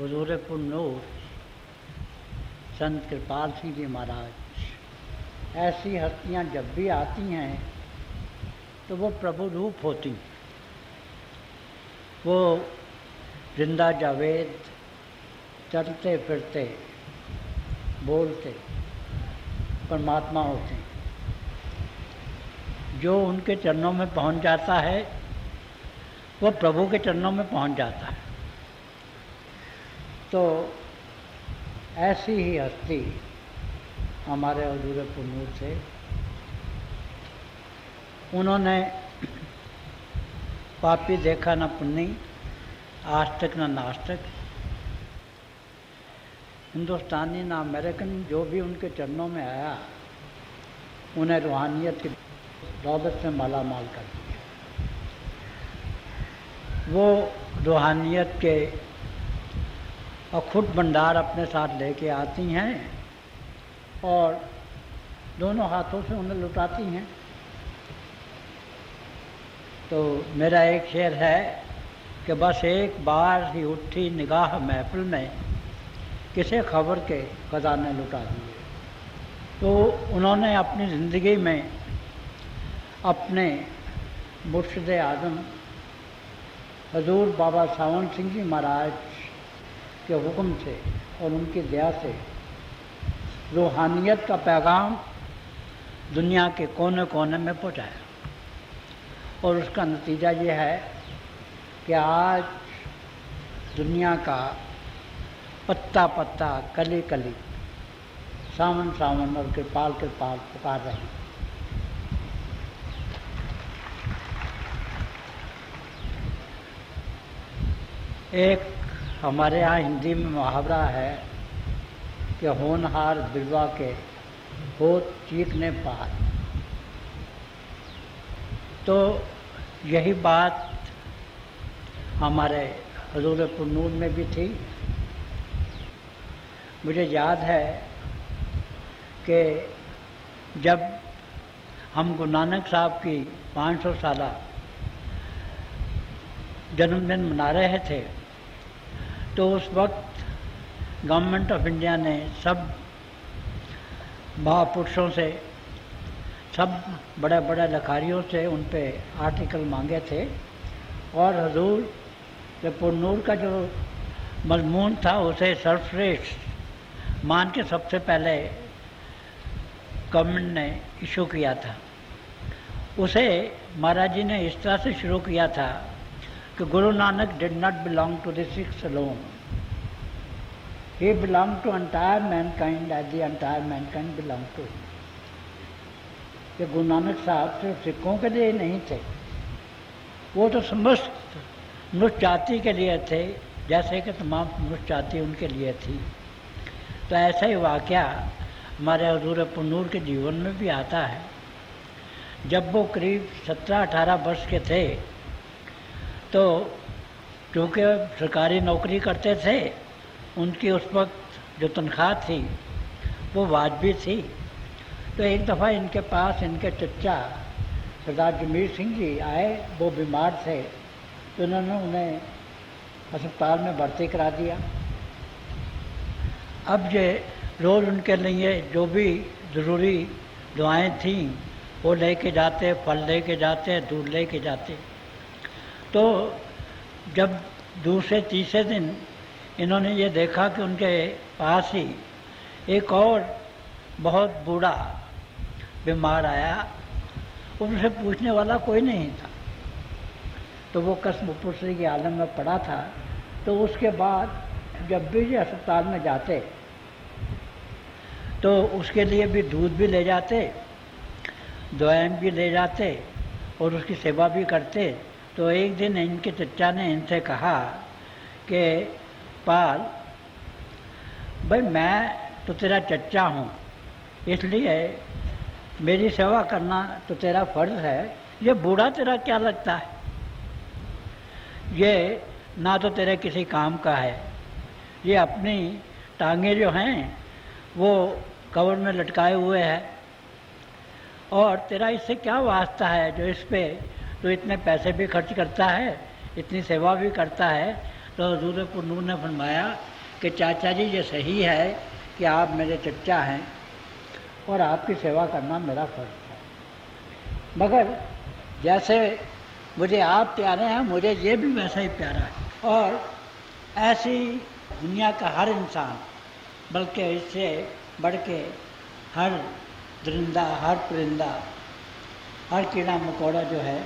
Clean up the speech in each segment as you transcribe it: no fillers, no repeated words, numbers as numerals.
हुजूर पुरनूर संत कृपाल सिंह जी महाराज, ऐसी हस्तियाँ जब भी आती हैं तो वो प्रभु रूप होती। वो जिंदा जावेद, चलते फिरते बोलते परमात्मा होते हैं। जो उनके चरणों में पहुंच जाता है वो प्रभु के चरणों में पहुंच जाता है। तो ऐसी ही हस्ती हमारे हुजूर पुरनूर थे। उन्होंने पापी देखा न पुण्य, आस्तिक न नास्तिक, हिंदुस्तानी ना अमेरिकन, जो भी उनके चरणों में आया उन्हें रूहानियत की दौलत से माला माल कर दिया। वो रूहानियत के अखुट भंडार अपने साथ लेके आती हैं और दोनों हाथों से उन्हें लुटाती हैं। तो मेरा एक शेर है कि बस एक बार ही उठी निगाह महफिल में, किसे खबर के खजाने लुटा दिए। तो उन्होंने अपनी ज़िंदगी में अपने मुर्शिद आज़म हजूर बाबा सावन सिंह जी महाराज के हुक्म से और उनकी दया से रूहानियत का पैगाम दुनिया के कोने कोने में पहुँचाया। और उसका नतीजा ये है कि आज दुनिया का पत्ता पत्ता, कली कली सावन सावन और कृपाल कृपाल पुकार रहे हैं। एक हमारे यहाँ हिंदी में मुहावरा है कि होनहार बिरवा के होत चीखने पार। तो यही बात हमारे हुजूर पुरनूर में भी थी। मुझे याद है कि जब हम गुरु नानक साहब की 500 साला जन्मदिन मना रहे थे, तो उस वक्त गवर्नमेंट ऑफ इंडिया ने सब महापुरुषों से, सब बड़े बड़े लखारियों से उन पे आर्टिकल मांगे थे। और हुजूर पुरनूर का जो मजमून था उसे सर्वश्रेष्ठ मान के सबसे पहले गवर्नमेंट ने इशू किया था। उसे महाराज जी ने इस तरह से शुरू किया था कि Guru Nanak did not belong to the Sikhs alone, he belong to entire mankind as the entire mankind belong to him. कि गुरु नानक साहब सिर्फ सिखों के लिए नहीं थे, वो तो समस्त मनुष्य जाति के लिए थे, जैसे कि तमाम मनुष्य जाति उनके लिए थी। तो ऐसा ही वाक़या हमारे हुजूर पुरनूर के जीवन में भी आता है। जब वो करीब 17-18 वर्ष के थे, तो चूँकि सरकारी नौकरी करते थे, उनकी उस वक्त जो तनख्वाह थी वो वाजबी थी। तो एक दफ़ा इनके पास इनके चचा सरदार जमीर सिंह जी आए, वो बीमार थे। तो उन्होंने उन्हें अस्पताल में भर्ती करा दिया। अब ये रोज़ उनके लिए जो भी ज़रूरी दुआएं थीं वो लेके जाते, फल लेके जाते, दूध लेके जाते। तो जब दूसरे तीसरे दिन इन्होंने ये देखा कि उनके पास ही एक और बहुत बूढ़ा बीमार आया, उनसे पूछने वाला कोई नहीं था। तो वो कसम पुरसी के आलम में पड़ा था। तो उसके बाद जब भी ये अस्पताल में जाते तो उसके लिए भी दूध भी ले जाते, दवाएं भी ले जाते और उसकी सेवा भी करते। तो एक दिन इनके चचा ने इनसे कहा कि पाल भाई, मैं तो तेरा चचा हूँ, इसलिए मेरी सेवा करना तो तेरा फर्ज है। ये बूढ़ा तेरा क्या लगता है? ये ना तो तेरे किसी काम का है, ये अपनी टांगे जो हैं वो कवर में लटकाए हुए है, और तेरा इससे क्या वास्ता है जो इस पे तो इतने पैसे भी खर्च करता है, इतनी सेवा भी करता है। तो हुजूर पुरनूर ने फरमाया कि चाचा जी ये सही है कि आप मेरे चचा हैं और आपकी सेवा करना मेरा फर्ज है, मगर जैसे मुझे आप प्यारे हैं मुझे ये भी वैसा ही प्यारा है। और ऐसी दुनिया का हर इंसान, बल्कि इससे बढ़ के हर दरिंदा, हर परिंदा, हर कीड़ा मकोड़ा जो है,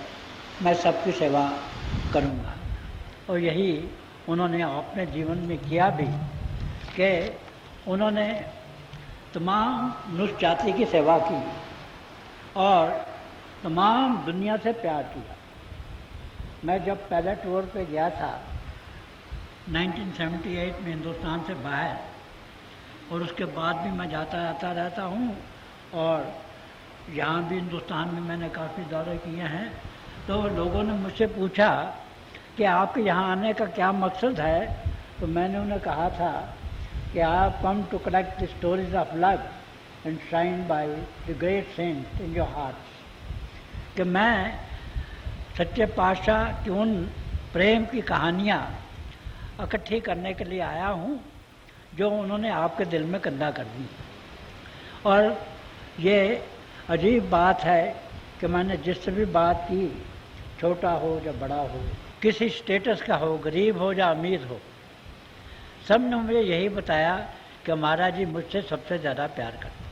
मैं सबकी सेवा करूँगा। और यही उन्होंने अपने जीवन में किया भी, कि उन्होंने तमाम मनुष्य जाति की सेवा की और तमाम दुनिया से प्यार किया। मैं जब पहले टूर पे गया था 1978 में हिंदुस्तान से बाहर, और उसके बाद भी मैं जाता आता रहता हूँ, और यहाँ भी हिंदुस्तान में मैंने काफ़ी दौरे किए हैं, तो लोगों ने मुझसे पूछा कि आपके यहाँ आने का क्या मकसद है, तो मैंने उन्हें कहा था कि आप come to collect the stories of love enshrined by the great saint in your hearts, कि मैं सच्चे पातशाह की उन प्रेम की कहानियाँ इकट्ठी करने के लिए आया हूँ जो उन्होंने आपके दिल में कंधा कर दी। और ये अजीब बात है कि मैंने जिससे भी बात की, छोटा हो या बड़ा हो, किसी स्टेटस का हो, गरीब हो या अमीर हो, सब ने मुझे यही बताया कि महाराज जी मुझसे सबसे ज़्यादा प्यार करते।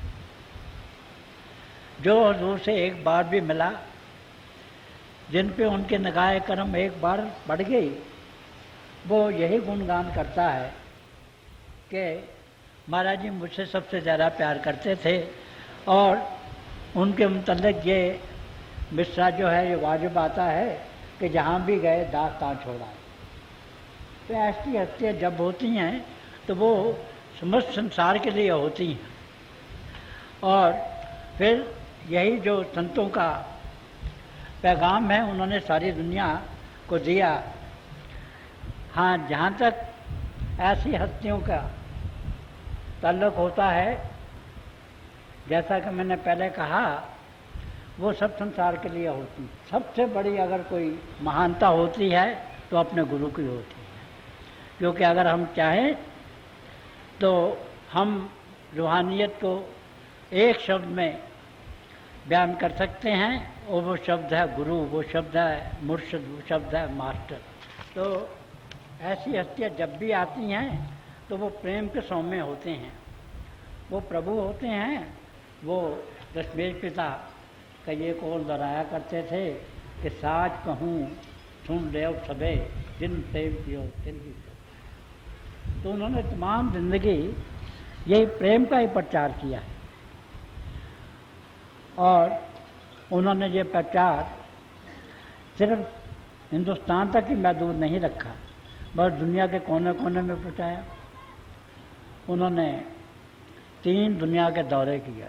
जो हजूर से एक बार भी मिला, जिन पे उनके निगाह करम एक बार बढ़ गई, वो यही गुणगान करता है कि महाराज जी मुझसे सबसे ज़्यादा प्यार करते थे। और उनके मुतल्लिक़ ये मिसरा जो है ये वाजिब आता है कि जहाँ भी गए दास्तान छोड़ाए। तो ऐसी हस्तियाँ जब होती हैं तो वो समस्त संसार के लिए होती हैं। और फिर यही जो संतों का पैगाम है उन्होंने सारी दुनिया को दिया। हाँ, जहाँ तक ऐसी हस्तियों का ताल्लुक़ होता है, जैसा कि मैंने पहले कहा, वो सब संसार के लिए होती। सबसे बड़ी अगर कोई महानता होती है तो अपने गुरु की होती है, क्योंकि अगर हम चाहें तो हम रूहानियत को एक शब्द में बयान कर सकते हैं, और वो शब्द है गुरु, वो शब्द है मुर्शिद, वो शब्द है मास्टर। तो ऐसी हस्तियाँ जब भी आती हैं तो वो प्रेम के सौम्य होते हैं, वो प्रभु होते हैं। वो दशमेश पिता का ये कौल दोहराया करते थे कि साज कहूँ सुन ले सबे जिन प्रेम पियो तिन भी। तो उन्होंने तमाम जिंदगी यही प्रेम का ही प्रचार किया है। और उन्होंने ये प्रचार सिर्फ हिंदुस्तान तक ही महदूद नहीं रखा, बस दुनिया के कोने कोने में पहुँचाया। उन्होंने 3 दुनिया के दौरे किया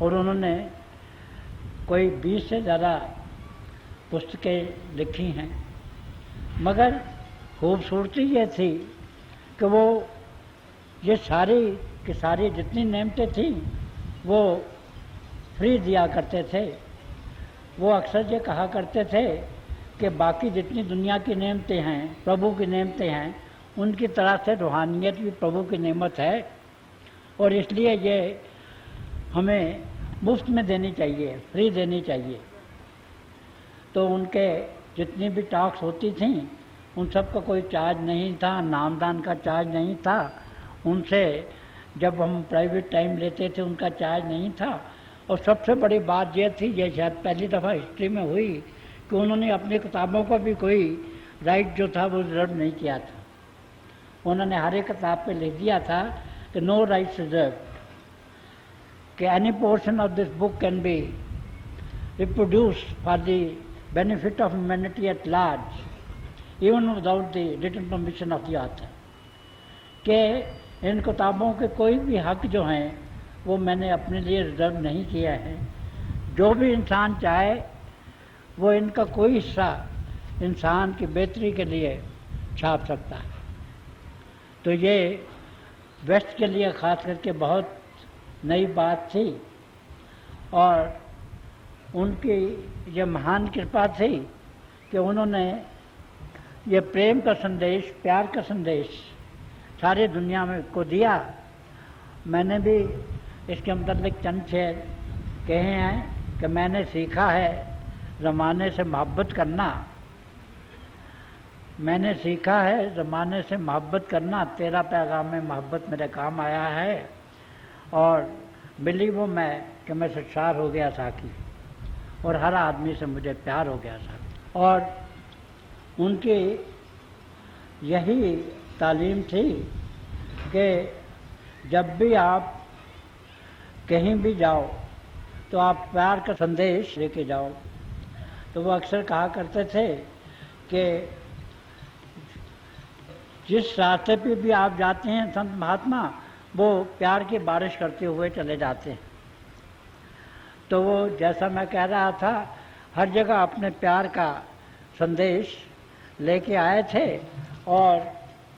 और उन्होंने कोई 20 से ज़्यादा पुस्तकें लिखी हैं। मगर खूबसूरती ये थी कि वो ये सारी की सारी जितनी नेमतें थीं वो फ्री दिया करते थे। वो अक्सर ये कहा करते थे कि बाकी जितनी दुनिया की नेमतें हैं, प्रभु की नेमतें हैं, उनकी तरह से रूहानियत भी प्रभु की नेमत है, और इसलिए ये हमें मुफ्त में देनी चाहिए, फ्री देनी चाहिए। तो उनके जितनी भी टॉक्स होती थीं उन सब का कोई चार्ज नहीं था, नामदान का चार्ज नहीं था। उनसे जब हम प्राइवेट टाइम लेते थे उनका चार्ज नहीं था। और सबसे बड़ी बात यह थी, ये शायद पहली दफ़ा हिस्ट्री में हुई, कि उन्होंने अपनी किताबों का भी कोई राइट जो था वो रिजर्व नहीं किया था। उन्होंने हर एक किताब पे लिख दिया था कि नो राइट्स रिजर्व, कि any portion of this book can be reproduced for the benefit of humanity at large even without the written permission of the author, कि इन किताबों के कोई भी हक जो हैं वो मैंने अपने लिए रिजर्व नहीं किया है। जो भी इंसान चाहे वो इनका कोई हिस्सा इंसान की बेहतरी के लिए छाप सकता है। तो ये वेस्ट के लिए ख़ास करके बहुत नई बात थी, और उनकी ये महान कृपा थी कि उन्होंने ये प्रेम का संदेश, प्यार का संदेश सारी दुनिया में को दिया। मैंने भी इसके मतलब चंद शेर कहे हैं कि मैंने सीखा है ज़माने से मोहब्बत करना, मैंने सीखा है ज़माने से मोहब्बत करना, तेरा पैगाम में मोहब्बत मेरे काम आया है। और मिली वो मैं कि मैं सच्चार हो गया साकी, और हर आदमी से मुझे प्यार हो गया साकी। और उनकी यही तालीम थी कि जब भी आप कहीं भी जाओ तो आप प्यार का संदेश लेके जाओ। तो वो अक्सर कहा करते थे कि जिस रास्ते पे भी आप जाते हैं संत महात्मा, वो प्यार की बारिश करते हुए चले जाते हैं। तो वो जैसा मैं कह रहा था, हर जगह अपने प्यार का संदेश लेके आए थे। और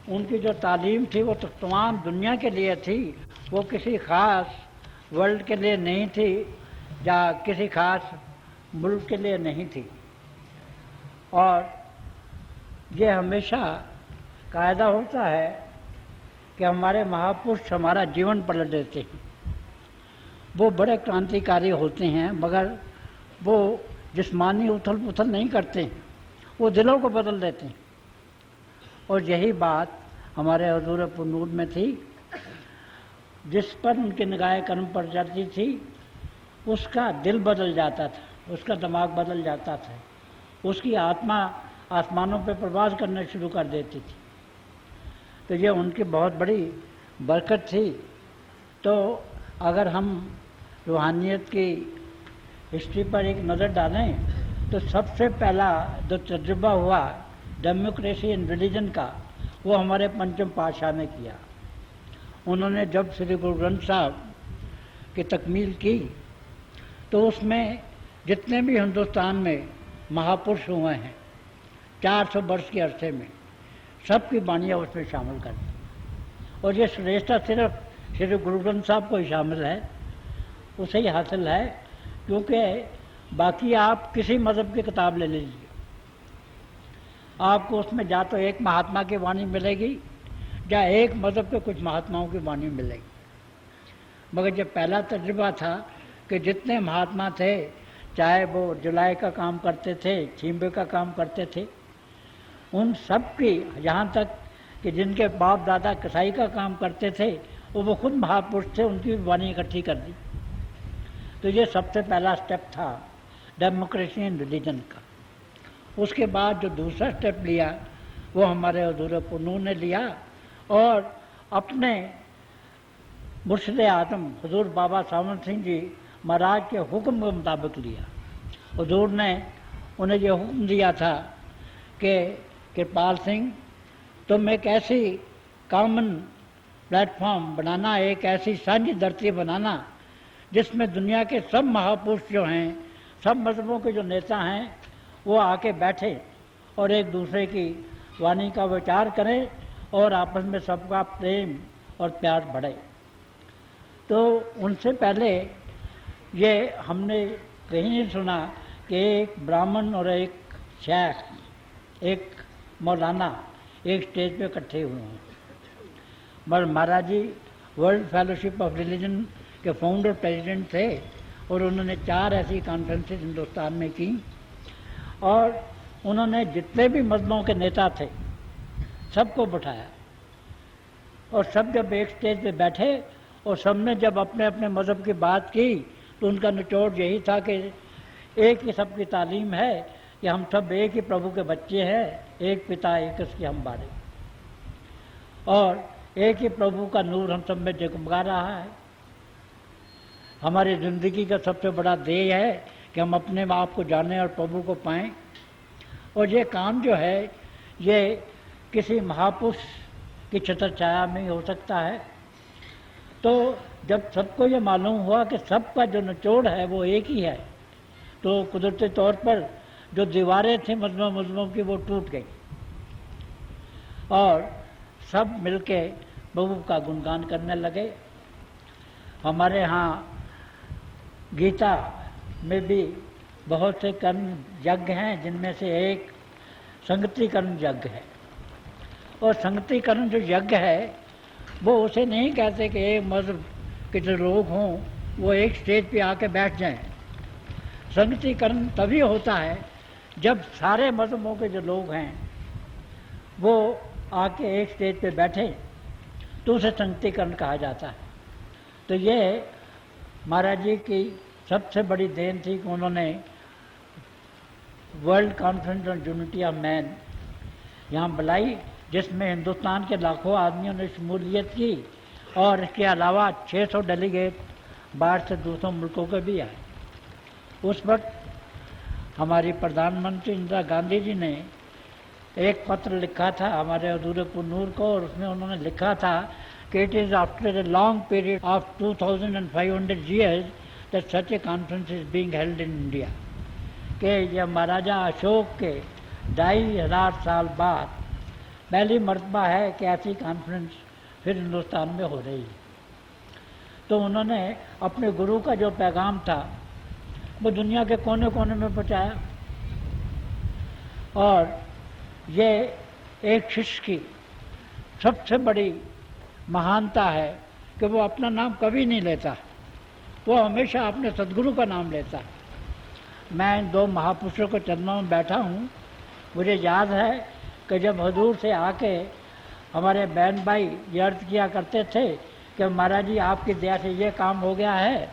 उनकी जो तालीम थी वो तो तमाम दुनिया के लिए थी, वो किसी ख़ास वर्ल्ड के लिए नहीं थी या किसी ख़ास मुल्क के लिए नहीं थी। और ये हमेशा कायदा होता है कि हमारे महापुरुष हमारा जीवन पलट देते हैं। वो बड़े क्रांतिकारी होते हैं, मगर वो जिस्मानी उथल पुथल नहीं करते, वो दिलों को बदल देते हैं। और यही बात हमारे हुजूर पुनूर में थी। जिस पर उनकी निगाह कर्म पड़ जाती थी, उसका दिल बदल जाता था, उसका दिमाग बदल जाता था, उसकी आत्मा आसमानों पर प्रवास करना शुरू कर देती थी। तो ये उनकी बहुत बड़ी बरकत थी। तो अगर हम रूहानियत की हिस्ट्री पर एक नज़र डालें तो सबसे पहला जो तजुर्बा हुआ डेमोक्रेसी इन रिलीजन का, वो हमारे पंचम पातशाह ने किया। उन्होंने जब श्री गुरु ग्रंथ साहब की तकमील की तो उसमें जितने भी हिंदुस्तान में महापुरुष हुए हैं 400 वर्ष के अरसे में, सबकी बाणियाँ उसमें शामिल कर दी। और ये श्रेष्ठता सिर्फ श्री गुरु ग्रंथ साहब को ही शामिल है, उसे ही हासिल है। क्योंकि बाकी आप किसी मज़हब की किताब ले लीजिए, आपको उसमें या तो एक महात्मा की वाणी मिलेगी या एक मज़हब के कुछ महात्माओं की वाणी मिलेगी। मगर जब पहला तजुर्बा था कि जितने महात्मा थे, चाहे वो जुलाई का काम करते थे, छींबे का काम करते थे, उन सब की, यहाँ तक कि जिनके बाप दादा कसाई का काम करते थे, वो खुद महापुरुष थे, उनकी वाणी इकट्ठी कर दी। तो ये सबसे पहला स्टेप था डेमोक्रेसी इन रिलीजन का। उसके बाद जो दूसरा स्टेप लिया वो हमारे हुजूर पुनूर ने लिया और अपने मुर्शिद आज़म हुजूर बाबा सावंत सिंह जी महाराज के हुक्म के मुताबिक लिया। हुजूर ने उन्हें ये हुक्म दिया था कि कृपाल सिंह, तुम एक ऐसी कॉमन प्लेटफॉर्म बनाना, एक ऐसी साझी धरती बनाना जिसमें दुनिया के सब महापुरुष जो हैं, सब मज़हबों के जो नेता हैं, वो आके बैठे और एक दूसरे की वाणी का विचार करें और आपस में सबका प्रेम और प्यार बढ़े। तो उनसे पहले ये हमने कहीं नहीं सुना कि एक ब्राह्मण और एक शेख, एक मौलाना एक स्टेज पे इकट्ठे हुए हैं। मगर महाराज जी वर्ल्ड फेलोशिप ऑफ रिलीजन के फाउंडर प्रेसिडेंट थे और उन्होंने 4 ऐसी कॉन्फ्रेंसेस हिंदुस्तान में की और उन्होंने जितने भी मज़हबों के नेता थे सबको बिठाया और सब जब एक स्टेज पे बैठे और सबने जब अपने अपने मज़हब की बात की तो उनका निचोड़ यही था कि एक ही सबकी तालीम है कि हम सब एक ही प्रभु के बच्चे हैं, एक पिता एक इसकी हम बारे, और एक ही प्रभु का नूर हम सब में जगमगा रहा है। हमारी ज़िंदगी का सबसे बड़ा ध्येय है कि हम अपने आप को जानें और प्रभु को पाएं। और ये काम जो है ये किसी महापुरुष की छत्र छाया में ही हो सकता है। तो जब सबको ये मालूम हुआ कि सबका जो निचोड़ है वो एक ही है, तो कुदरती तौर पर जो दीवारें थी मज़हबों की वो टूट गई और सब मिलके प्रभु का गुणगान करने लगे। हमारे यहाँ गीता में भी बहुत से कर्म यज्ञ हैं, जिनमें से एक संगति कर्म यज्ञ है। और संगति कर्म जो यज्ञ है वो उसे नहीं कहते कि एक मज़हब के जो लोग हों वो एक स्टेज पे आके बैठ जाएं। संगतिकरण तभी होता है जब सारे मज़हबों के जो लोग हैं वो आके एक स्टेज पे बैठे, तो उसे संगतिकरण कहा जाता है। तो ये महाराज जी की सबसे बड़ी देन थी कि उन्होंने world conference on unity of man यहाँ बुलाई, जिसमें हिंदुस्तान के लाखों आदमियों ने शमूलियत की और इसके अलावा 600 डेलीगेट बाहर से दूसरों मुल्कों के भी आए। उस वक्त हमारी प्रधानमंत्री इंदिरा गांधी जी ने एक पत्र लिखा था हमारे हजूर पुन्नूर को, और उसमें उन्होंने लिखा था कि it is after a long period of 2500 years that such A conference is being held in India, कि यह महाराजा अशोक के 2500 साल बाद पहली मरतबा है कि ऐसी कॉन्फ्रेंस फिर हिंदुस्तान में हो रही है। तो उन्होंने अपने गुरु का जो पैगाम था वो दुनिया के कोने कोने में पहुँचाया, और ये एक शिष्य की सबसे बड़ी महानता है कि वो अपना नाम कभी नहीं लेता, वो हमेशा अपने सदगुरु का नाम लेता है। मैं इन दो महापुरुषों के चरणों में बैठा हूँ। मुझे याद है कि जब हजूर से आके हमारे बहन भाई ये अर्ज किया करते थे कि महाराज जी आपकी दया से ये काम हो गया है,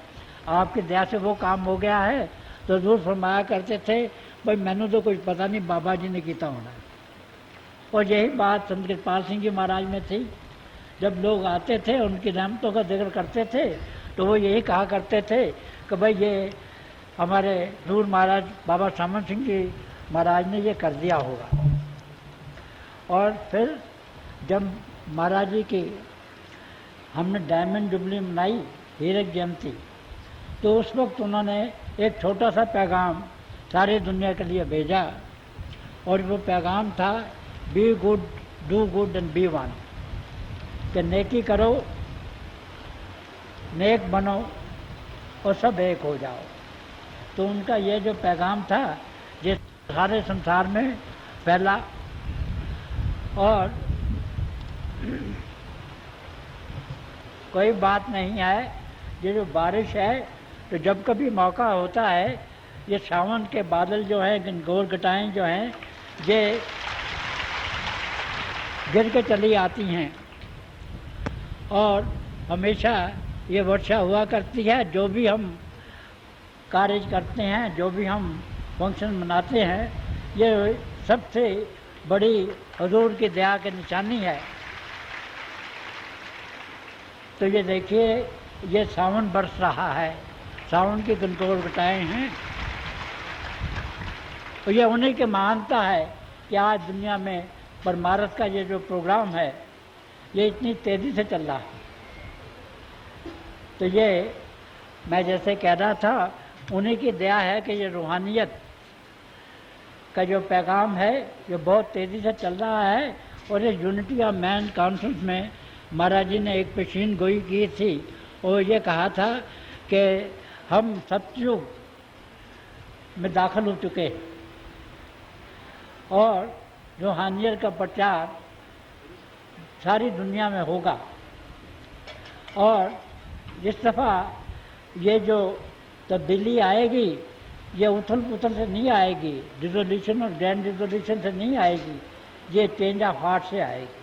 आपकी दया से वो काम हो गया है, तो हजूर फरमाया करते थे भाई मैंने तो कुछ पता नहीं, बाबा जी ने किया होना। और यही बात संत कृपाल सिंह जी महाराज में थी। जब लोग आते थे उनकी रहमतों का जिक्र करते थे तो वो यही कहा करते थे कि भाई ये हमारे दूर महाराज बाबा सामन सिंह जी महाराज ने ये कर दिया होगा। और फिर जब महाराज जी की हमने डायमंड जुबली मनाई, हीरक जयंती, तो उस वक्त उन्होंने एक छोटा सा पैगाम सारी दुनिया के लिए भेजा, और वो पैगाम था be good, do good and be one, कि नेकी करो, नेक बनो और सब एक हो जाओ। तो उनका ये जो पैगाम था ये सारे संसार में फैला। और कोई बात नहीं है, ये जो बारिश है तो जब कभी मौका होता है ये सावन के बादल जो हैं, गंगोर घटाएं जो हैं, ये गिर के चली आती हैं और हमेशा ये वर्षा हुआ करती है। जो भी हम कार्य करते हैं, जो भी हम फंक्शन मनाते हैं, ये सबसे बड़ी हुजूर की दया की निशानी है। तो ये देखिए ये सावन बरस रहा है, सावन की गंगोर घटाएं हैं, तो ये उन्हीं की महानता है कि आज दुनिया में परमारथ का ये जो प्रोग्राम है ये इतनी तेज़ी से चल रहा है। तो ये मैं जैसे कह रहा था उन्हीं की दया है कि ये रूहानियत का जो पैगाम है ये बहुत तेज़ी से चल रहा है। और ये यूनिटी ऑफ मैन कॉन्फ्रेंस में महाराज जी ने एक पेशीन गोई की थी और ये कहा था कि हम सतयुग में दाखिल हो चुके हैं और रूहानियत का प्रचार सारी दुनिया में होगा। और जिस दफ़ा ये जो तब्दीली आएगी ये उथल पुथल से नहीं आएगी, रिजोल्यूशन और ग्रैंड रिजोल्यूशन से नहीं आएगी, ये चेंज ऑफ हार्ट से आएगी।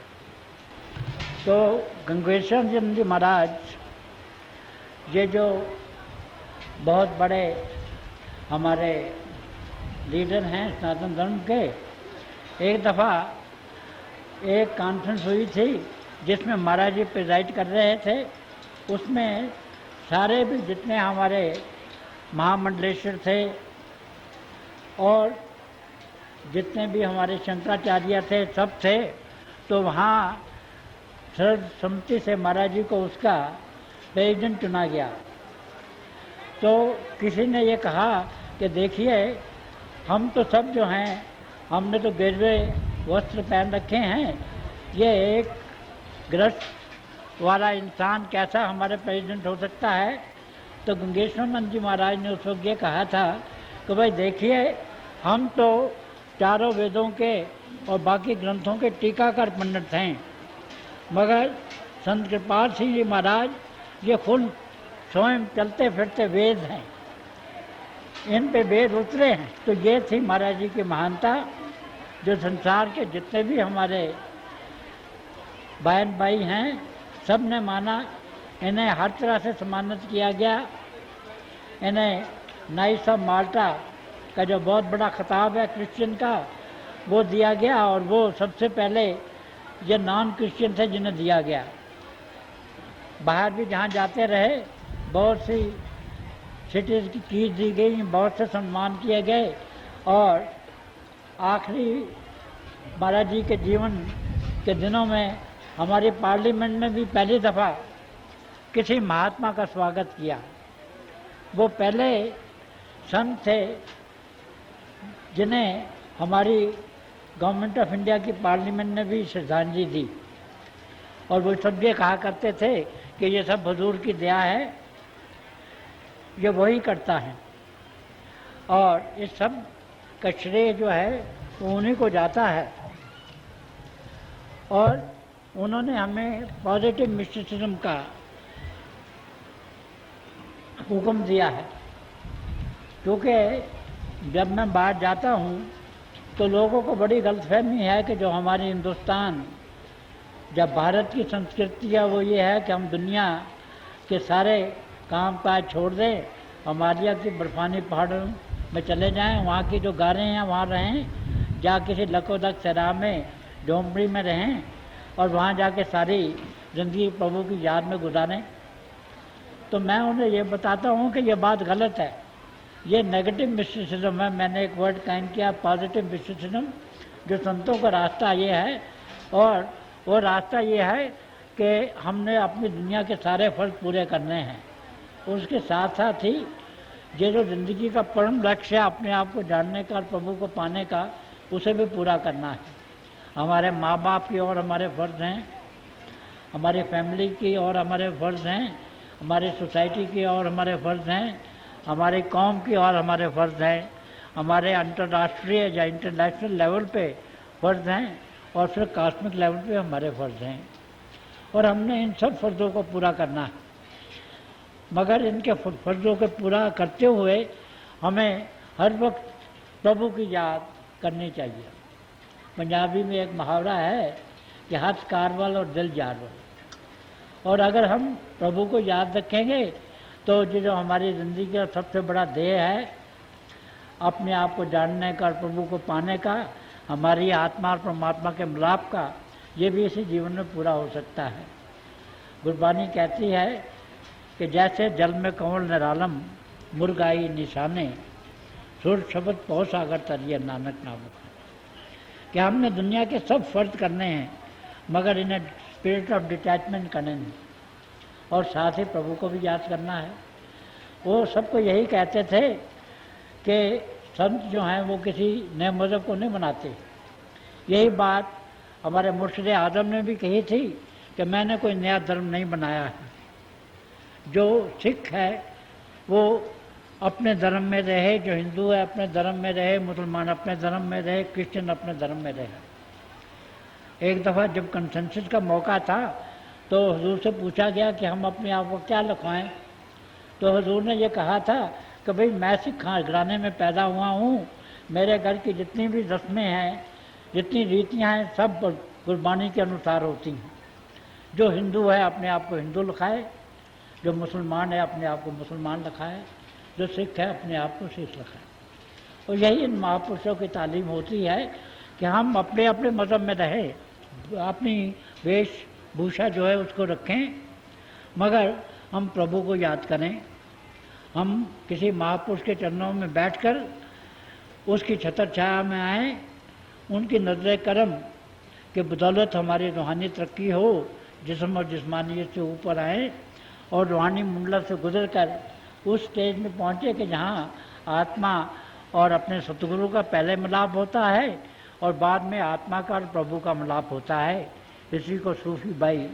तो गंगेश्वर जी महाराज ये जो बहुत बड़े हमारे लीडर हैं सनातन धर्म के, एक दफ़ा एक कॉन्फ्रेंस हुई थी जिसमें महाराज जी प्रिजाइड कर रहे थे। उसमें सारे भी जितने हमारे महामंडलेश्वर थे और जितने भी हमारे शंकराचार्य थे सब थे। तो वहाँ सर्वसम्मति से महाराज जी को उसका प्रेसिडेंट चुना गया। तो किसी ने ये कहा कि देखिए हम तो सब जो हैं हमने तो गेरुए वस्त्र पहन रखे हैं, ये एक गृहस्थ वाला इंसान कैसा हमारे प्रेसिडेंट हो सकता है। तो गंगेश्वरानंद जी महाराज ने उस वक्त ये कहा था कि भाई देखिए हम तो चारों वेदों के और बाकी ग्रंथों के टीकाकार पंडित हैं, मगर संत कृपाल सिंह जी महाराज ये खुद स्वयं चलते फिरते वेद हैं, इन पे वेद उतरे हैं। तो ये थी महाराज जी की महानता, जो संसार के जितने भी हमारे बहन भाई हैं सब ने माना। इन्हें हर तरह से सम्मानित किया गया। इन्हें नाइट्स ऑफ माल्टा का जो बहुत बड़ा खिताब है क्रिश्चियन का, वो दिया गया, और वो सबसे पहले ये नॉन क्रिश्चियन थे जिन्हें दिया गया। बाहर भी जहाँ जाते रहे बहुत सी सिटीज़ की चीज़ दी गई, बहुत से सम्मान किए गए। और आखिरी महाराज जी के जीवन के दिनों में हमारी पार्लियामेंट में भी पहली दफ़ा किसी महात्मा का स्वागत किया। वो पहले संत थे जिन्हें हमारी गवर्नमेंट ऑफ इंडिया की पार्लियामेंट ने भी श्रद्धांजलि दी, और वो सब ये कहा करते थे कि ये सब हुजूर की दया है, ये वही करता है, और इस सब का श्रेय जो है वो उन्हीं को जाता है। और उन्होंने हमें पॉजिटिव मिस्टिसिज्म का हुक्म दिया है, क्योंकि जब मैं बाहर जाता हूँ तो लोगों को बड़ी गलतफहमी है कि जो हमारे हिंदुस्तान, जब भारत की संस्कृति है वो ये है कि हम दुनिया के सारे काम काज छोड़ दें, हिमालय की बर्फानी पहाड़ों में चले जाएं, वहाँ की जो गारें हैं वहाँ रहें, जा किसी लकोदक सरा में झोंपड़ी में रहें, और वहाँ जाके सारी ज़िंदगी प्रभु की याद में गुजारें। तो मैं उन्हें ये बताता हूँ कि ये बात गलत है, ये नेगेटिव मिस्टिसिज्म है। मैंने एक वर्ड काइन किया, पॉजिटिव मिस्टिसिज्म। जो संतों का रास्ता ये है, और वो रास्ता ये है कि हमने अपनी दुनिया के सारे फर्ज पूरे करने हैं। उसके साथ साथ ही ये जो ज़िंदगी का परम लक्ष्य है अपने आप को जानने का और प्रभु को पाने का, उसे भी पूरा करना है। हमारे माँ बाप की और हमारे फ़र्ज़ हैं, हमारी फैमिली की और हमारे फ़र्ज़ हैं, हमारी सोसाइटी की और हमारे फ़र्ज़ हैं, हमारी कौम की और हमारे फ़र्ज़ हैं, हमारे अंतर्राष्ट्रीय या इंटरनेशनल लेवल पे फ़र्ज़ हैं, और फिर कॉस्मिक लेवल पे हमारे फ़र्ज़ हैं। और हमने इन सब फ़र्ज़ों को पूरा करना है। मगर इनके फ़र्ज़ों को पूरा करते हुए हमें हर वक्त प्रभु की याद करनी चाहिए। पंजाबी में एक मुहावरा है कि हाथ कारवल और दिल जारवल। और अगर हम प्रभु को याद रखेंगे तो जो हमारी ज़िंदगी का सबसे बड़ा ध्येय है, अपने आप को जानने का और प्रभु को पाने का, हमारी आत्मा और परमात्मा के मिलाप का, ये भी इसी जीवन में पूरा हो सकता है। गुरबानी कहती है कि जैसे जल में कंवल निरालम, मुर्गाई निशाने, सुर शब्द पौ सागर तरिए नानक नाम। कि हमने दुनिया के सब फर्ज करने हैं, मगर इन्हें स्पिरिट ऑफ डिटैचमेंट करने हैं, और साथ ही प्रभु को भी याद करना है। वो सबको यही कहते थे कि संत जो हैं वो किसी नए मज़हब को नहीं बनाते। यही बात हमारे मुर्शिद आज़म ने भी कही थी कि मैंने कोई नया धर्म नहीं बनाया है। जो सिख है वो अपने धर्म में रहे, जो हिंदू है अपने धर्म में रहे, मुसलमान अपने धर्म में रहे, क्रिश्चियन अपने धर्म में रहे। एक दफ़ा जब कंसेंसस का मौका था तो हुजूर से पूछा गया कि हम अपने आप को क्या लिखवाएं, तो हुजूर ने ये कहा था कि भाई मैं सिख घराने में पैदा हुआ हूँ, मेरे घर की जितनी भी रस्में हैं, जितनी रीतियाँ हैं, सब गुरबानी के अनुसार होती हैं। जो हिंदू है अपने आप को हिंदू लिखाए, जो मुसलमान है अपने आप को मुसलमान लिखाए, जो सिख है अपने आप को सिख लिखाए। और यही इन महापुरुषों की तालीम होती है कि हम अपने अपने मज़हब में रहें, अपनी वेशभूषा जो है उसको रखें, मगर हम प्रभु को याद करें। हम किसी महापुरुष के चरणों में बैठकर उसकी छत्र छाया में आएँ, उनकी नज़र करम के बदौलत हमारी रूहानी तरक्की हो, जिस्म और जिस्मानियत से ऊपर आए और रूहानी मंडल से गुजर कर उस स्टेज में पहुँचे कि जहाँ आत्मा और अपने सतगुरु का पहले मिलाप होता है और बाद में आत्मा का और प्रभु का मिलाप होता है। इसी को सूफी भाई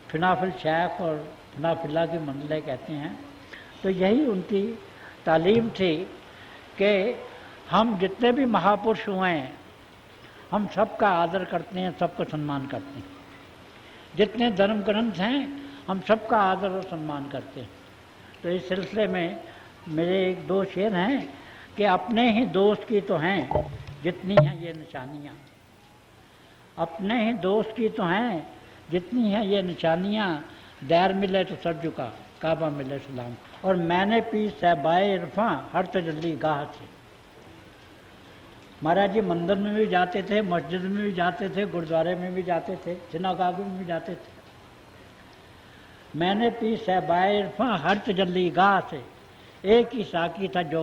फिनाफिल शेख और फिनाफिल्ला की मंजिलें कहते हैं। तो यही उनकी तालीम थी कि हम जितने भी महापुरुष हुए हैं हम सबका आदर करते हैं, सबको सम्मान करते हैं। जितने धर्म ग्रंथ हैं हम सबका आदर और सम्मान करते हैं। तो इस सिलसिले में मेरे एक दो शेर हैं कि अपने ही दोस्त की तो हैं जितनी हैं ये निशानियाँ, अपने ही दोस्त की तो हैं जितनी हैं ये निशानियाँ, दैर मिले तो सर झुका काबा मिले सलाम, और मैंने पी सहबाए इरफां हर तजल्ली गाह से। महाराज जी मंदिर में भी जाते थे, मस्जिद में भी जाते थे, गुरुद्वारे में भी जाते थे, सिनागाग में भी जाते थे। मैंने पी सहबाए इरफां हर तजल्ली गाह से, एक ही साकी था जो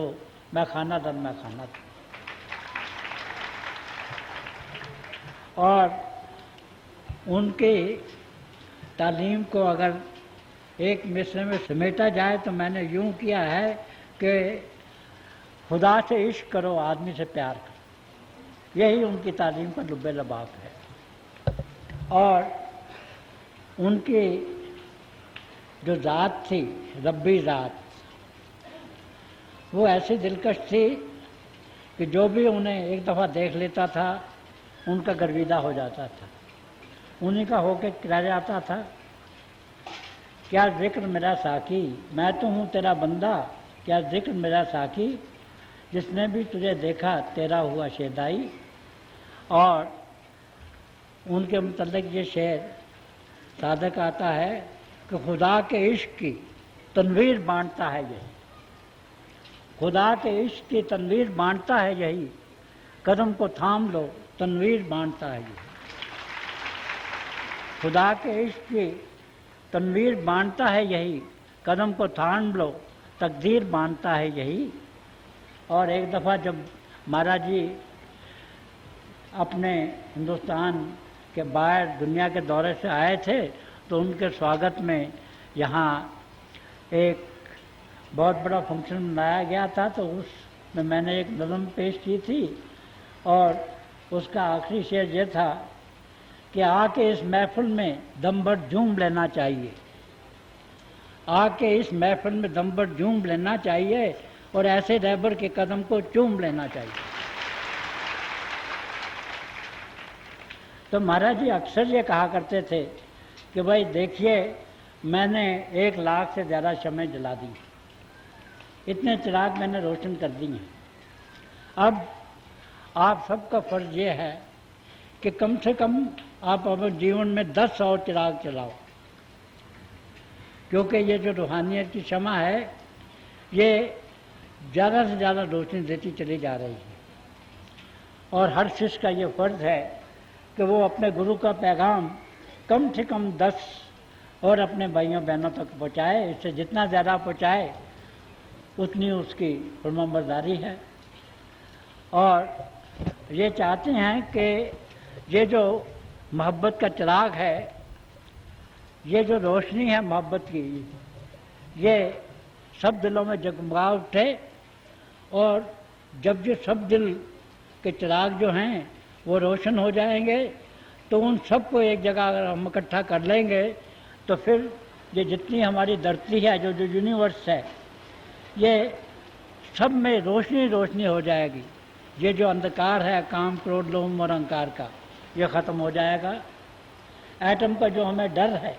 मैं खाना दर मैं खाना था। और उनके तालीम को अगर एक मिसरे में समेटा जाए तो मैंने यूँ किया है कि खुदा से इश्क करो, आदमी से प्यार करो, यही उनकी तालीम का लुब्बे लबाब है। और उनकी जो ज़ात थी, रब्बी ज़ात, वो ऐसी दिलकश थी कि जो भी उन्हें एक दफ़ा देख लेता था उनका गर्विदा हो जाता था, उन्हीं का होके रह जाता था। क्या जिक्र मेरा साकी, मैं तो हूँ तेरा बंदा, क्या जिक्र मेरा साकी, जिसने भी तुझे देखा तेरा हुआ शेदाई। और उनके मुतल्लिक़ ये शेर सादक आता है कि खुदा के इश्क की तनवीर बांटता है यही, खुदा के इश्क की तनवीर बांटता है यही, कदम को थाम लो तनवीर बांटता है यही। खुदा के इश्क की तनवीर बांटता है यही, कदम को थाम लो तकदीर बांटता है यही। और एक दफ़ा जब महाराज जी अपने हिंदुस्तान के बाहर दुनिया के दौरे से आए थे तो उनके स्वागत में यहाँ एक बहुत बड़ा फंक्शन मनाया गया था, तो उसमें मैंने एक नज़म पेश की थी और उसका आखिरी शेर ये था कि आके इस महफिल में दम भर झूम लेना चाहिए, आके इस महफिल में दम भर झूम लेना चाहिए और ऐसे रहबर के कदम को चूम लेना चाहिए। तो महाराज जी अक्सर ये कहा करते थे कि भाई देखिए मैंने 1 लाख से ज़्यादा शमें जला दी, इतने चिराग मैंने रोशन कर दी हैं। अब आप सबका फ़र्ज़ ये है कि कम से कम आप अपने जीवन में 10 और चिराग चलाओ, क्योंकि ये जो रूहानियत की शमा है ये ज़्यादा से ज़्यादा रोशनी देती चली जा रही है। और हर शिष्य का ये फ़र्ज़ है कि वो अपने गुरु का पैगाम कम से कम 10 और अपने भाइयों बहनों तक पहुँचाए। इससे जितना ज़्यादा पहुँचाए उतनी उसकी फरमाबरदारी है। और ये चाहते हैं कि ये जो मोहब्बत का चिराग है, ये जो रोशनी है मोहब्बत की, ये सब दिलों में जगमगा उठे। और जब ये सब दिल के चिराग जो हैं वो रोशन हो जाएंगे तो उन सबको एक जगह अगर हम इकट्ठा कर लेंगे तो फिर ये जितनी हमारी धरती है, जो यूनिवर्स है, ये सब में रोशनी रोशनी हो जाएगी। ये जो अंधकार है काम क्रोध लोभ और अहंकार का, ये ख़त्म हो जाएगा। एटम का जो हमें डर है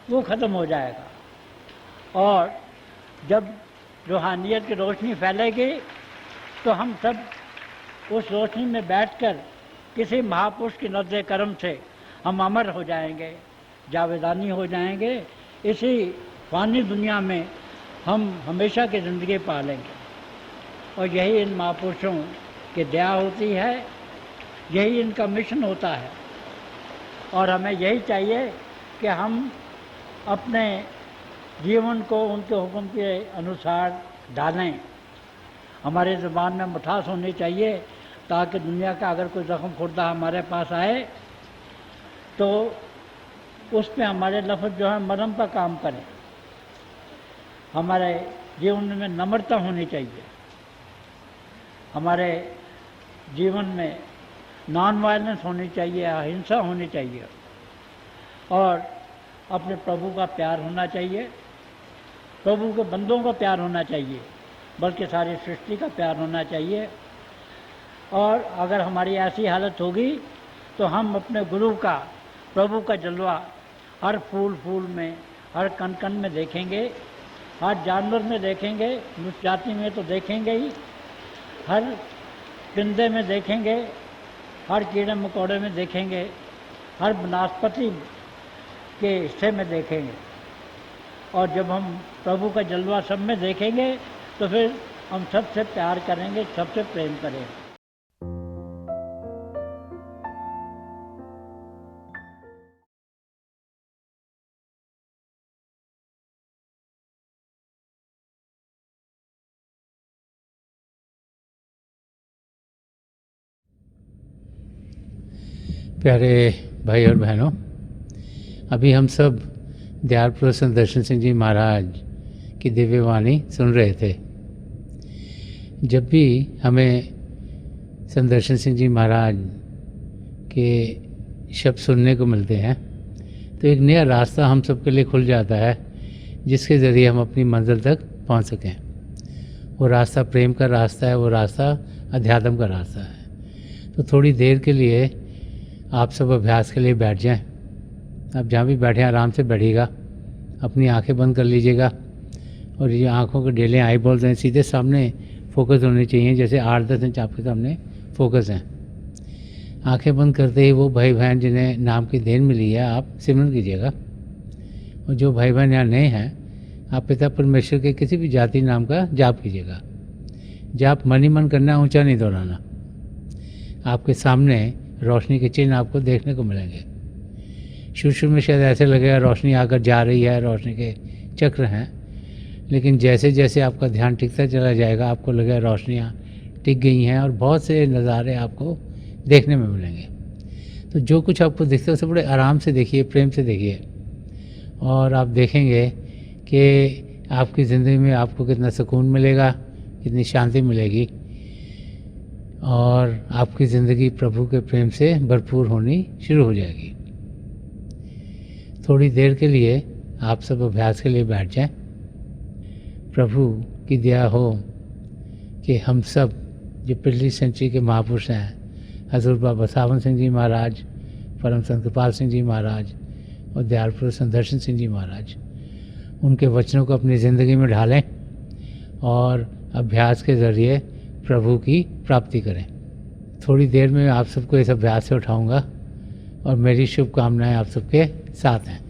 वो ख़त्म हो जाएगा। और जब रूहानियत की रोशनी फैलेगी तो हम सब उस रोशनी में बैठकर किसी महापुरुष की नज़्ज़े करम से हम अमर हो जाएंगे, जावेदानी हो जाएंगे। इसी फ़ानी दुनिया में हम हमेशा की ज़िंदगी पालेंगे। और यही इन महापुरुषों की दया होती है, यही इनका मिशन होता है। और हमें यही चाहिए कि हम अपने जीवन को उनके हुक्म के अनुसार ढालें। हमारे ज़ुबान में मिठास होनी चाहिए ताकि दुनिया का अगर कोई ज़ख्म खुर्दा हमारे पास आए तो उस पर हमारे लफ्ज़ जो है मरहम का काम करें। हमारे जीवन में नम्रता होनी चाहिए, हमारे जीवन में नॉन वायलेंस होनी चाहिए, अहिंसा होनी चाहिए और अपने प्रभु का प्यार होना चाहिए, प्रभु के बंदों का प्यार होना चाहिए, बल्कि सारी सृष्टि का प्यार होना चाहिए। और अगर हमारी ऐसी हालत होगी तो हम अपने गुरु का, प्रभु का जलवा हर फूल फूल में, हर कण कण में देखेंगे, हर जानवर में देखेंगे, मनुष्य जाति में तो देखेंगे ही, हर पिंदे में देखेंगे, हर कीड़े मकोड़े में देखेंगे, हर वनस्पति के हिस्से में देखेंगे। और जब हम प्रभु का जलवा सब में देखेंगे तो फिर हम सबसे प्यार करेंगे, सबसे प्रेम करेंगे। प्यारे भाई और बहनों, अभी हम सब दयाल प्रसन्न दर्शन सिंह जी महाराज की दिव्य वाणी सुन रहे थे। जब भी हमें संदर्शन सिंह जी महाराज के शब्द सुनने को मिलते हैं तो एक नया रास्ता हम सबके लिए खुल जाता है, जिसके ज़रिए हम अपनी मंजिल तक पहुंच सकें। वो रास्ता प्रेम का रास्ता है, वो रास्ता अध्यात्म का रास्ता है। तो थोड़ी देर के लिए आप सब अभ्यास के लिए बैठ जाएं। आप जहाँ भी बैठे आराम से बैठिएगा, अपनी आंखें बंद कर लीजिएगा और ये आंखों के डेले आई बॉल्स हैं सीधे सामने फोकस होने चाहिए, जैसे 8-10 इंच आपके सामने फोकस हैं। आंखें बंद करते ही वो भाई बहन जिन्हें नाम की देन मिली है आप सिमरन कीजिएगा। और जो भाई बहन यहाँ नए हैं, आप पिता परमेश्वर के किसी भी जाति नाम का जाप कीजिएगा। जाप मन ही मन करना, ऊंचा नहीं दोहराना। आपके सामने रोशनी के चिन्ह आपको देखने को मिलेंगे। शुरू में शायद ऐसे लगेगा रोशनी आकर जा रही है, रोशनी के चक्र हैं, लेकिन जैसे जैसे आपका ध्यान टिकता चला जाएगा आपको लगेगा रोशनियाँ टिक गई हैं और बहुत से नज़ारे आपको देखने में मिलेंगे। तो जो कुछ आपको दिखता है उसे बड़े आराम से देखिए, प्रेम से देखिए, और आप देखेंगे कि आपकी ज़िंदगी में आपको कितना सुकून मिलेगा, कितनी शांति मिलेगी और आपकी ज़िंदगी प्रभु के प्रेम से भरपूर होनी शुरू हो जाएगी। थोड़ी देर के लिए आप सब अभ्यास के लिए बैठ जाएं। प्रभु की दया हो कि हम सब जो पिछली सेंचुरी के महापुरुष हैं, हजूर बाबा सावन सिंह जी महाराज, परम संत कृपाल सिंह जी महाराज और दयाल प्रसन्न दर्शन सिंह जी महाराज, उनके वचनों को अपनी ज़िंदगी में ढालें और अभ्यास के ज़रिए प्रभु की प्राप्ति करें। थोड़ी देर में आप सबको इस अभ्यास से उठाऊंगा और मेरी शुभकामनाएं आप सबके साथ हैं।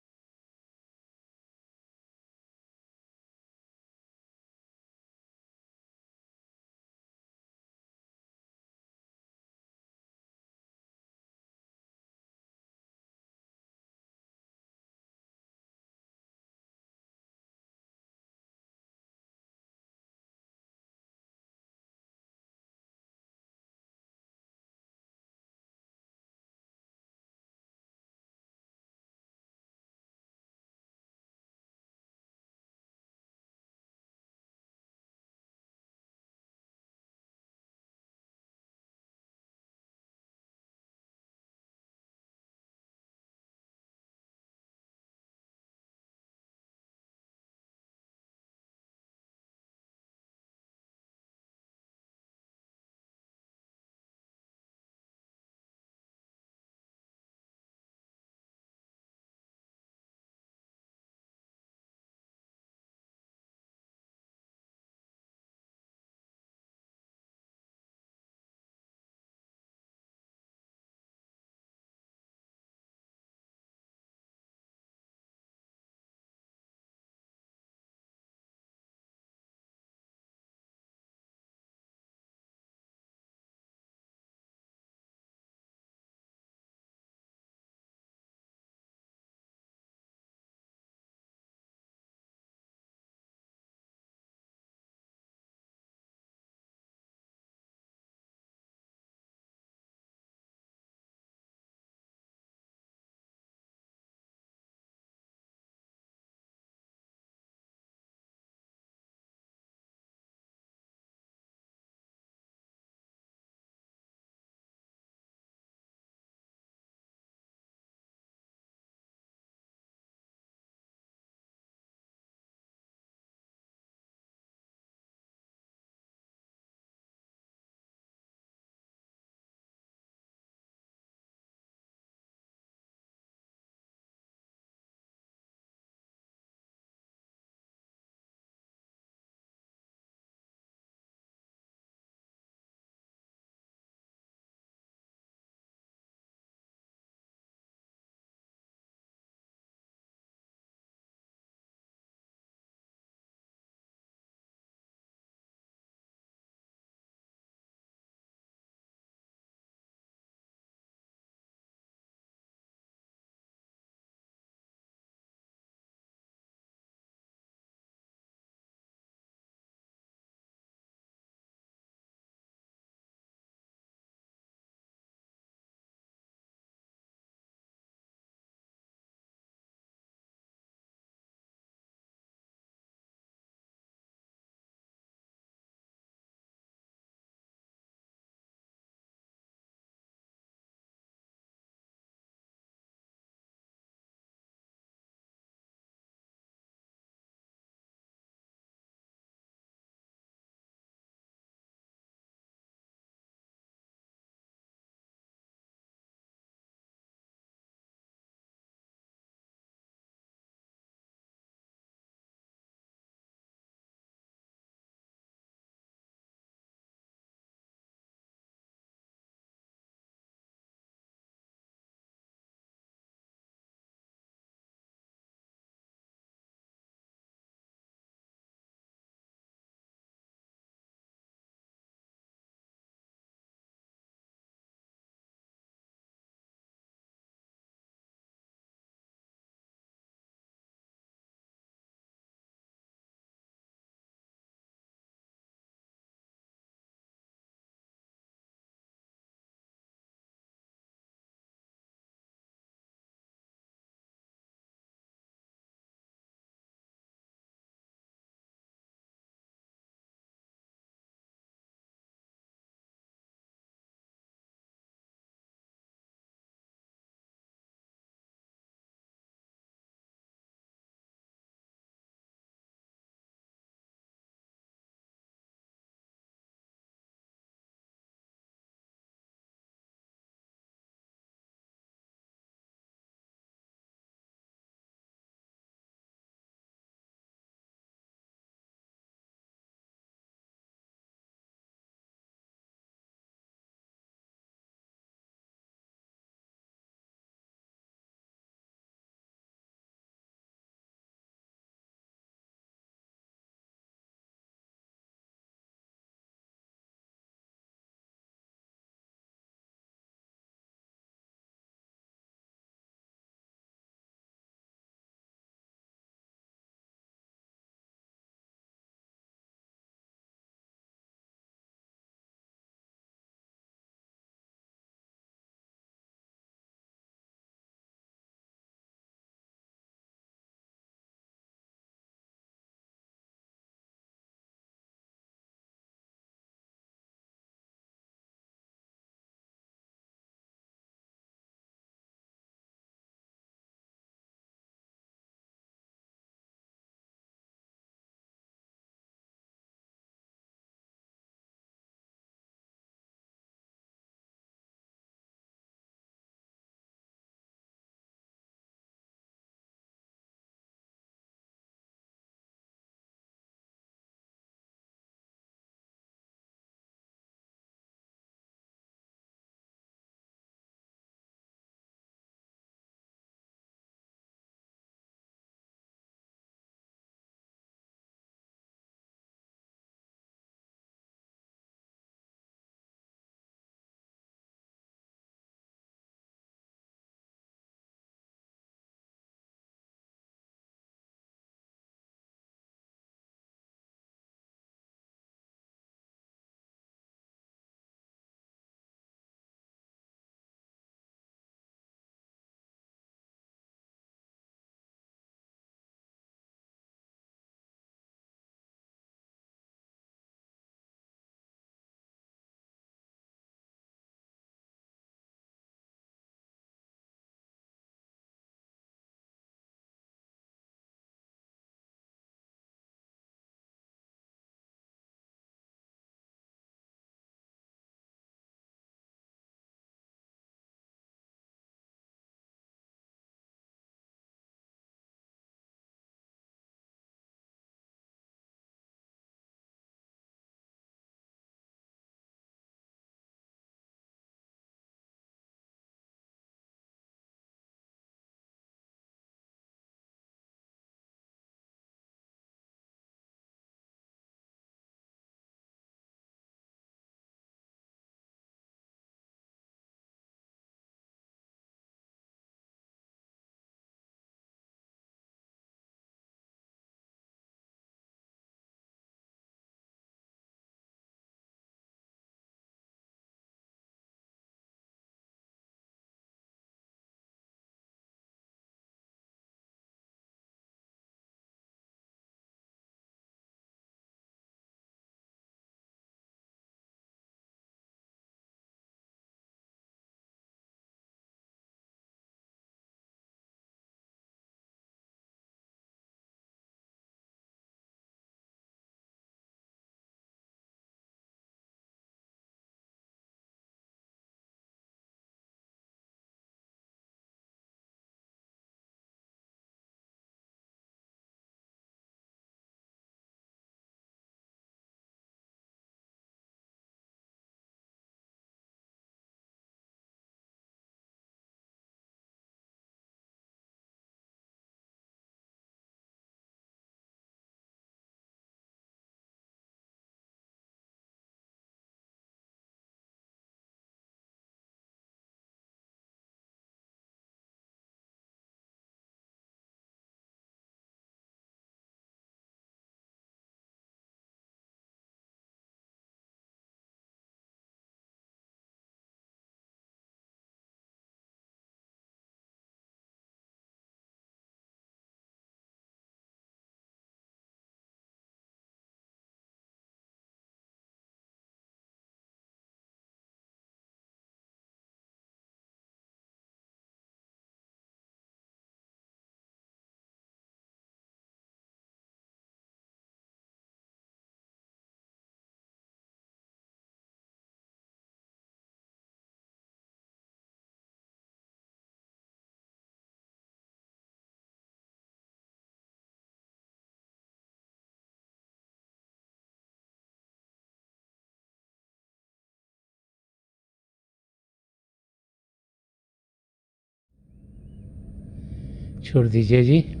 छोड़ दीजिए जी।